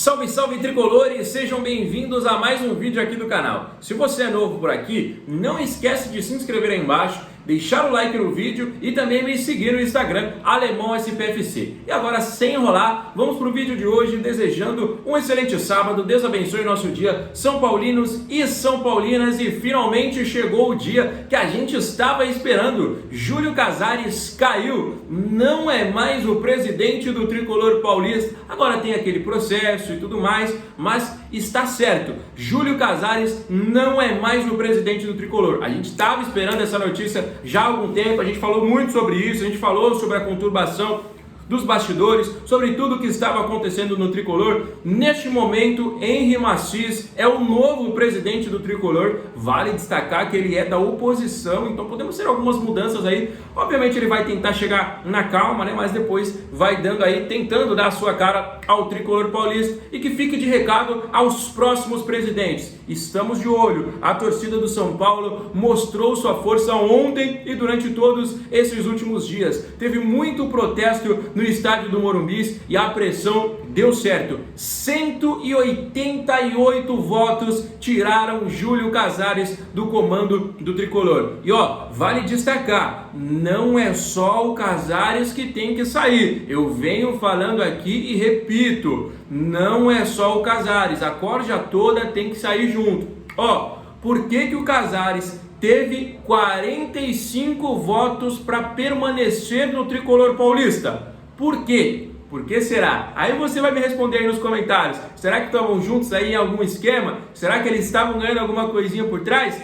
Salve, salve tricolores, sejam bem-vindos a mais um vídeo aqui do canal. Se você é novo por aqui, não esquece de se inscrever aí embaixo, deixar o like no vídeo e também me seguir no Instagram, AlemãoSPFC. E agora, sem enrolar, vamos pro vídeo de hoje desejando um excelente sábado, Deus abençoe o nosso dia, São Paulinos e São Paulinas, e finalmente chegou o dia que a gente estava esperando. Júlio Casares caiu, não é mais o presidente do Tricolor Paulista, agora tem aquele processo e tudo mais, mas está certo, Júlio Casares não é mais o presidente do Tricolor. A gente estava esperando essa notícia já há algum tempo, a gente falou muito sobre isso, a gente falou sobre a conturbação dos bastidores, sobre tudo o que estava acontecendo no Tricolor. Neste momento, Henry Maciz é o novo presidente do Tricolor. Vale destacar que ele é da oposição, então podemos ter algumas mudanças aí. Obviamente ele vai tentar chegar na calma, né? Mas depois vai dando aí, tentando dar a sua cara ao Tricolor Paulista. E que fique de recado aos próximos presidentes: estamos de olho. A torcida do São Paulo mostrou sua força ontem e durante todos esses últimos dias. Teve muito protesto no estádio do Morumbi e a pressão deu certo. 188 votos tiraram Júlio Casares do comando do Tricolor. E vale destacar, não é só o Casares que tem que sair. Eu venho falando aqui e repito, não é só o Casares, a corja toda tem que sair junto. Por que o Casares teve 45 votos para permanecer no Tricolor Paulista? Por quê? Por que será? Aí você vai me responder aí nos comentários. Será que estavam juntos aí em algum esquema? Será que eles estavam ganhando alguma coisinha por trás?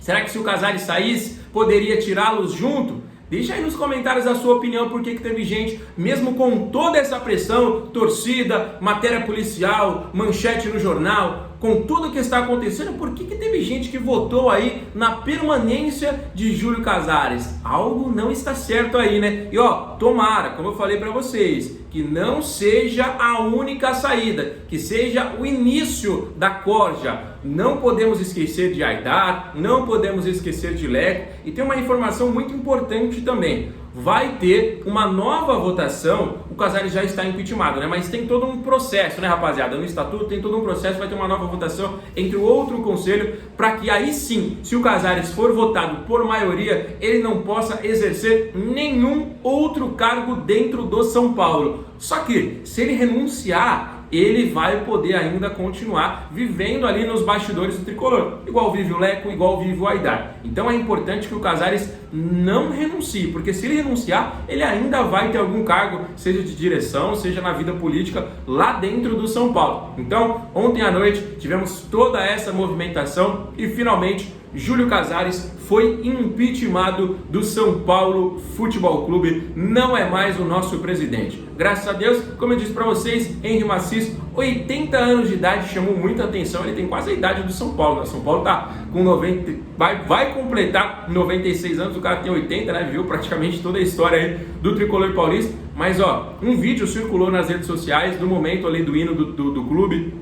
Será que se o Casares saísse, poderia tirá-los junto? Deixa aí nos comentários a sua opinião, por que teve gente, mesmo com toda essa pressão, torcida, matéria policial, manchete no jornal, com tudo que está acontecendo, por que teve gente que votou aí na permanência de Júlio Casares? Algo não está certo aí, né? E tomara, como eu falei para vocês, que não seja a única saída, que seja o início da corja. Não podemos esquecer de Aidar, não podemos esquecer de Leco, e tem uma informação muito importante também. Vai ter uma nova votação, o Casares já está impeachmentado, né? Mas tem todo um processo, né, rapaziada? No estatuto tem todo um processo, vai ter uma nova votação entre o outro conselho, para que aí sim, se o Casares for votado por maioria, ele não possa exercer nenhum outro cargo dentro do São Paulo. Só que, se ele renunciar, ele vai poder ainda continuar vivendo ali nos bastidores do Tricolor, igual vive o Leco, igual vive o Aidar. Então é importante que o Casares não renuncie, porque se ele renunciar, ele ainda vai ter algum cargo, seja de direção, seja na vida política, lá dentro do São Paulo. Então, ontem à noite, tivemos toda essa movimentação e finalmente Júlio Casares foi impeachmentado do São Paulo Futebol Clube, não é mais o nosso presidente. Graças a Deus, como eu disse para vocês, Henry Maciz, 80 anos de idade, chamou muita atenção, ele tem quase a idade do São Paulo, né? São Paulo tá com 90, vai completar 96 anos, o cara tem 80, né? Viu praticamente toda a história aí do Tricolor Paulista. Mas um vídeo circulou nas redes sociais do momento ali do hino do clube,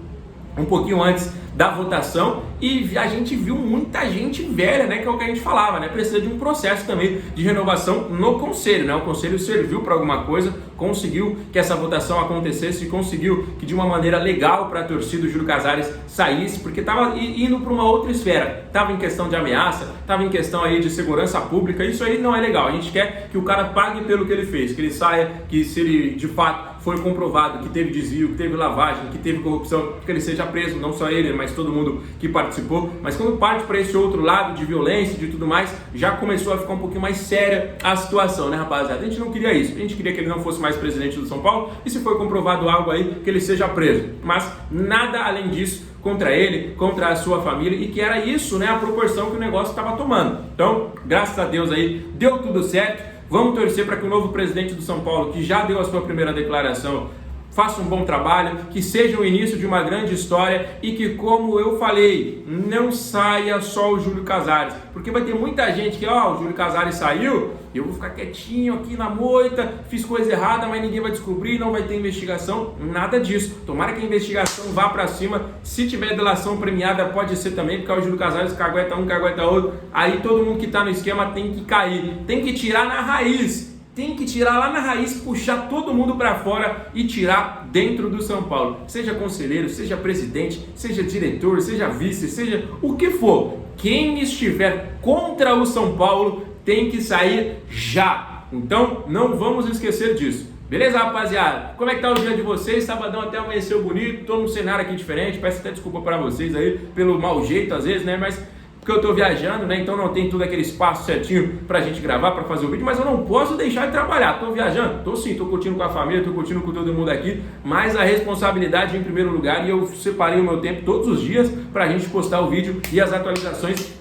um pouquinho antes da votação, e a gente viu muita gente velha, né, que é o que a gente falava, né, precisa de um processo também de renovação no conselho, né, o conselho serviu para alguma coisa, conseguiu que essa votação acontecesse, conseguiu que de uma maneira legal para a torcida do Júlio Casares saísse, porque estava indo para uma outra esfera, estava em questão de ameaça, estava em questão aí de segurança pública, isso aí não é legal, a gente quer que o cara pague pelo que ele fez, que ele saia, que se ele de fato foi comprovado que teve desvio, que teve lavagem, que teve corrupção, que ele seja preso, não só ele, mas todo mundo que participou. Mas quando parte para esse outro lado de violência e de tudo mais, já começou a ficar um pouquinho mais séria a situação, né, rapaziada? A gente não queria isso, a gente queria que ele não fosse mais presidente do São Paulo, e se foi comprovado algo aí, que ele seja preso. Mas nada além disso contra ele, contra a sua família, e que era isso, né, a proporção que o negócio estava tomando. Então, graças a Deus aí, deu tudo certo. Vamos torcer para que o novo presidente do São Paulo, que já deu a sua primeira declaração, faça um bom trabalho, que seja o início de uma grande história e que, como eu falei, não saia só o Júlio Casares, porque vai ter muita gente que, o Júlio Casares saiu, eu vou ficar quietinho aqui na moita, fiz coisa errada, mas ninguém vai descobrir, não vai ter investigação, nada disso. Tomara que a investigação vá para cima, se tiver delação premiada pode ser também, porque o Júlio Casares cagueta um, cagueta outro, aí todo mundo que está no esquema tem que cair, tem que tirar na raiz. tem que tirar lá na raiz, puxar todo mundo para fora e tirar dentro do São Paulo. Seja conselheiro, seja presidente, seja diretor, seja vice, seja o que for. Quem estiver contra o São Paulo tem que sair já. Então não vamos esquecer disso. Beleza, rapaziada? Como é que tá o dia de vocês? Sabadão até amanheceu bonito, tô num cenário aqui diferente. Peço até desculpa para vocês aí pelo mau jeito às vezes, né? Mas porque eu tô viajando, né? Então não tem todo aquele espaço certinho pra gente gravar, pra fazer o vídeo, mas eu não posso deixar de trabalhar. Tô viajando? Tô sim, tô curtindo com a família, tô curtindo com todo mundo aqui, mas a responsabilidade em primeiro lugar, e eu separei o meu tempo todos os dias pra gente postar o vídeo e as atualizações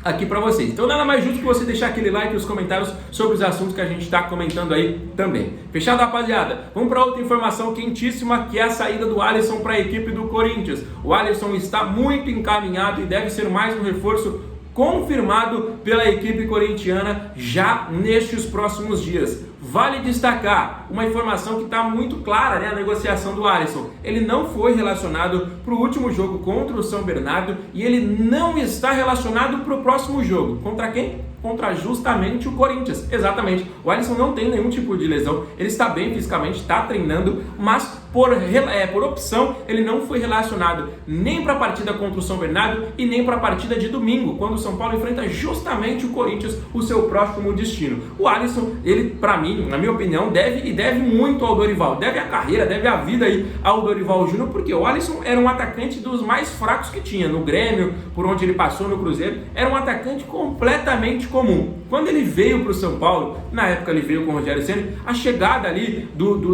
aqui para vocês. Então nada mais justo que você deixar aquele like e os comentários sobre os assuntos que a gente está comentando aí também. Fechado, rapaziada? Vamos para outra informação quentíssima, que é a saída do Alisson para a equipe do Corinthians. O Alisson está muito encaminhado e deve ser mais um reforço confirmado pela equipe corintiana já nestes próximos dias. Vale destacar uma informação que está muito clara, né? A negociação do Alisson. Ele não foi relacionado para o último jogo contra o São Bernardo e ele não está relacionado para o próximo jogo. Contra quem? Contra justamente o Corinthians. Exatamente. O Alisson não tem nenhum tipo de lesão. Ele está bem fisicamente, está treinando, mas por opção ele não foi relacionado nem para a partida contra o São Bernardo e nem para a partida de domingo, quando o São Paulo enfrenta justamente o Corinthians, o seu próximo destino. O Alisson, ele, para mim, na minha opinião, deve muito ao Dorival, deve a carreira, deve a vida aí ao Dorival Júnior, porque o Alisson era um atacante dos mais fracos que tinha no Grêmio, por onde ele passou no Cruzeiro, era um atacante completamente comum. Quando ele veio para o São Paulo, na época ele veio com o Rogério Ceni, a chegada ali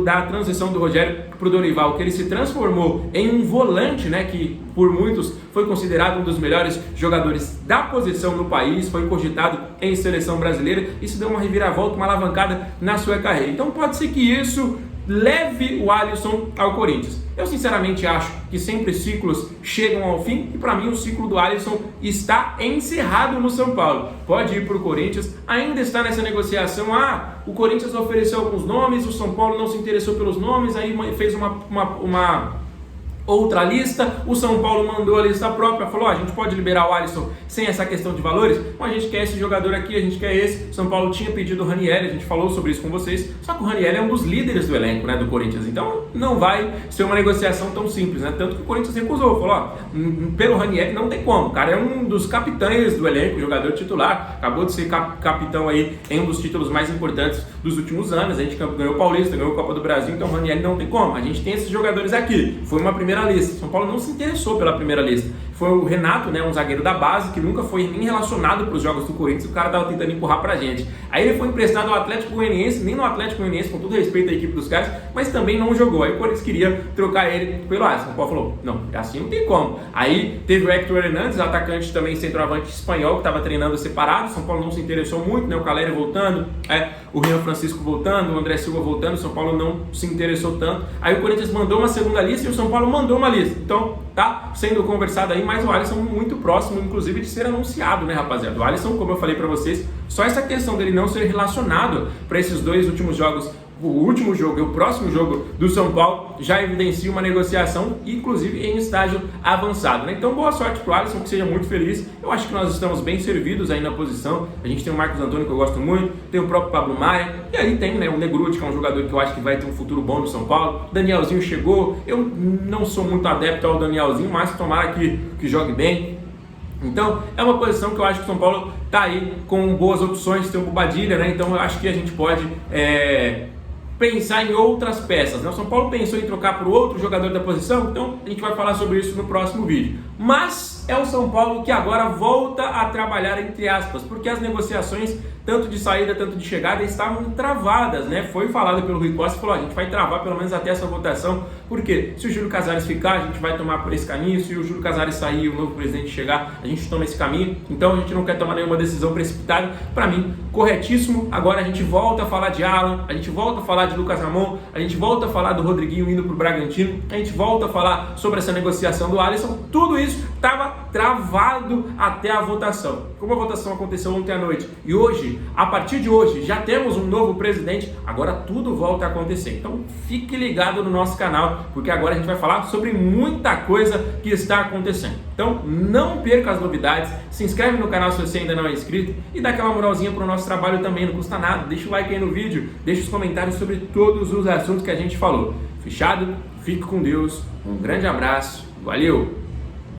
da transição do Rogério para o Dorival, que ele se transformou em um volante, né, que por muitos foi considerado um dos melhores jogadores da posição no país, foi cogitado em seleção brasileira, isso deu uma reviravolta, uma alavancada na sua carreira. Então pode ser que isso leve o Alisson ao Corinthians. Eu sinceramente acho que sempre ciclos chegam ao fim e para mim o ciclo do Alisson está encerrado no São Paulo. Pode ir para o Corinthians, ainda está nessa negociação. O Corinthians ofereceu alguns nomes, o São Paulo não se interessou pelos nomes, aí fez uma outra lista, o São Paulo mandou a lista própria, falou, a gente pode liberar o Alisson sem essa questão de valores, mas a gente quer esse jogador aqui, a gente quer esse. São Paulo tinha pedido o Ranieri, a gente falou sobre isso com vocês, só que o Ranieri é um dos líderes do elenco, né, do Corinthians, então não vai ser uma negociação tão simples, né, tanto que o Corinthians recusou, falou, pelo Ranieri não tem como, o cara é um dos capitães do elenco, jogador titular, acabou de ser capitão aí em um dos títulos mais importantes dos últimos anos, a gente ganhou o Paulista, ganhou a Copa do Brasil, então o Ranieri não tem como, a gente tem esses jogadores aqui, foi uma primeira lista. São Paulo não se interessou pela primeira lista. Foi o Renato, né, um zagueiro da base, que nunca foi nem relacionado para os jogos do Corinthians, o cara estava tentando empurrar pra gente. Aí ele foi emprestado ao Atlético Goianiense, nem no Atlético Goianiense, com todo respeito à equipe dos caras, mas também não jogou. Aí o Corinthians queria trocar ele pelo Alisson. São Paulo falou, não, assim não tem como. Aí teve o Héctor Hernandes, atacante também centroavante espanhol, que estava treinando separado. São Paulo não se interessou muito, né, o Caleri voltando, o Rian Francisco voltando, o André Silva voltando, o São Paulo não se interessou tanto. Aí o Corinthians mandou uma segunda lista e o São Paulo mandou uma lista. Então, tá sendo conversado aí, mas o Alisson muito próximo, inclusive, de ser anunciado, né, rapaziada? O Alisson, como eu falei pra vocês, só essa questão dele não ser relacionado para esses dois últimos jogos, o último jogo e o próximo jogo do São Paulo, já evidencia uma negociação, inclusive em estágio avançado, né? Então, boa sorte pro Alisson, que seja muito feliz. Eu acho que nós estamos bem servidos aí na posição. A gente tem o Marcos Antônio, que eu gosto muito, tem o próprio Pablo Maia, e aí tem, né, o Negruti, que é um jogador que eu acho que vai ter um futuro bom no São Paulo. Danielzinho chegou, eu não sou muito adepto ao Danielzinho, mas tomara que jogue bem. Então, é uma posição que eu acho que o São Paulo tá aí com boas opções, tem o Bobadilha, né? Então, eu acho que a gente pode pensar em outras peças, né? O São Paulo pensou em trocar por outro jogador da posição, então a gente vai falar sobre isso no próximo vídeo. Mas é o São Paulo que agora volta a trabalhar, entre aspas, porque as negociações, tanto de saída, tanto de chegada, estavam travadas, né? Foi falado pelo Rui Costa, falou, a gente vai travar pelo menos até essa votação, porque se o Júlio Casares ficar, a gente vai tomar por esse caminho, se o Júlio Casares sair e o novo presidente chegar, a gente toma esse caminho, então a gente não quer tomar nenhuma decisão precipitada. Para mim, corretíssimo. Agora a gente volta a falar de Alan, a gente volta a falar de Lucas Ramon, a gente volta a falar do Rodriguinho indo pro Bragantino, a gente volta a falar sobre essa negociação do Alisson, tudo isso isso estava travado até a votação. Como a votação aconteceu ontem à noite e hoje, a partir de hoje, já temos um novo presidente, agora tudo volta a acontecer. Então fique ligado no nosso canal, porque agora a gente vai falar sobre muita coisa que está acontecendo. Então não perca as novidades, se inscreve no canal se você ainda não é inscrito e dá aquela moralzinha para o nosso trabalho também, não custa nada. Deixa o like aí no vídeo, deixa os comentários sobre todos os assuntos que a gente falou. Fechado? Fique com Deus, um grande abraço, valeu!